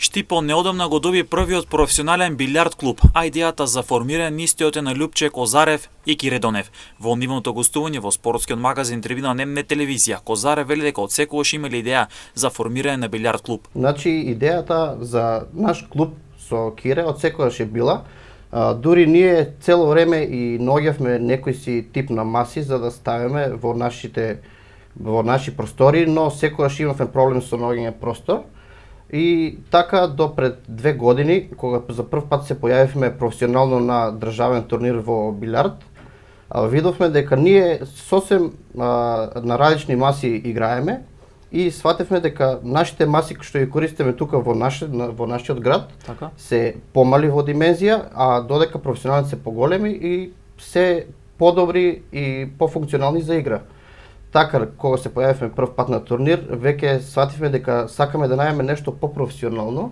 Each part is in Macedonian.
Штипо неодамна го доби првиот професионален билјард клуб, а идејата за формирање истиот е на Љупче Козарев и Киредонев. Во нивното гостување во спортскиот магазин Трибина Немне телевизија, Козарев вели дека отсекогаш имале идеја за формирање на билјард клуб. Значи идејата за наш клуб со Кире отсекогаш е била. Дури ние цело време и наоѓавме некој си тип на маси за да ставиме во наши простори, но секогаш имавме проблем со наоѓање простор. И така до пред 2 години, кога за прв пат се појавивме професионално на државен турнир во билјард, видовме дека ние сосем на различни маси играеме и сватевме дека нашите маси што ги користиме тука во нашиот град се помали во димензија, а додека професионалните се поголеми и се подобри и пофункционални за игра. Така, кога се појавивме прв пат на турнир, веќе свативме дека сакаме да најдеме нешто попрофесионално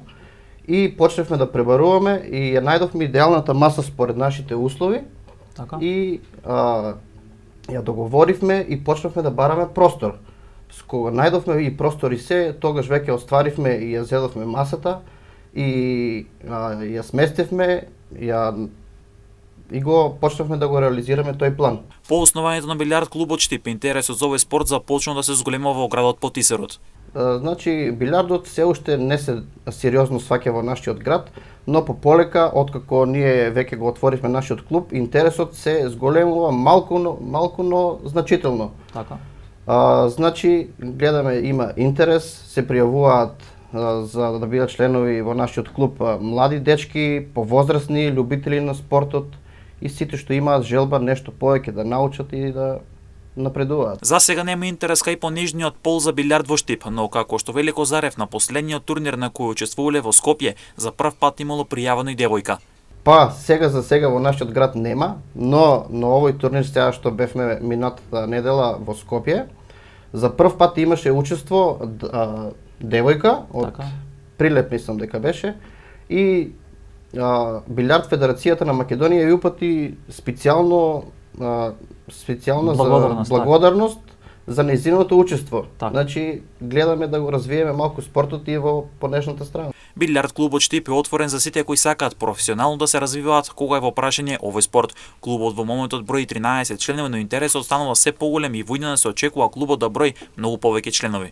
и почневме да пребаруваме и ја најдовме идеалната маса според нашите услови. Така. И ја договоривме и почнавме да бараме простор. Кога најдовме и простор и се, тогаш веќе остваривме и ја зедовме масата и ја сместивме, и го почнавме да го реализираме тој план. По основањето на билјард клубот Штип, интересот за овој спорт започна да се зголемува во градот Потисерот. Значи, билјардот се уште не се сериозно сваќа во нашиот град, но пополека, откако ние веќе го отворивме нашиот клуб, интересот се зголемува малку, но значително. Така. Значи, гледаме, има интерес, се пријавуваат за да бидат членови во нашиот клуб млади дечки, повозрасни, љубители на спортот и сите што имаат желба нешто повеќе да научат и да напредуваат. За сега нема интерес кај понижниот пол за билјард во Штип, но како што вели Козарев на последниот турнир на кој учествувале во Скопје, за прв пат имало пријавено и девојка. Па, за сега во нашиот град нема, но на овој турнир сега што бевме минатата недела во Скопје, за прв пат имаше учество девојка од Прилеп, мислам дека беше, и Билјард Федерацијата на Македонија ја упати специјално за благодарност за нејзиното учество. Значи, гледаме да го развиеме малку спортот и во понешната страна. Билјард клубот Штип е отворен за сите кои сакаат професионално да се развиваат кога е во прашање овој спорт. Клубот во моментот брои 13 членови, но интересот станува се поголем и во иднина се очекува клубот да брои многу повеќе членови.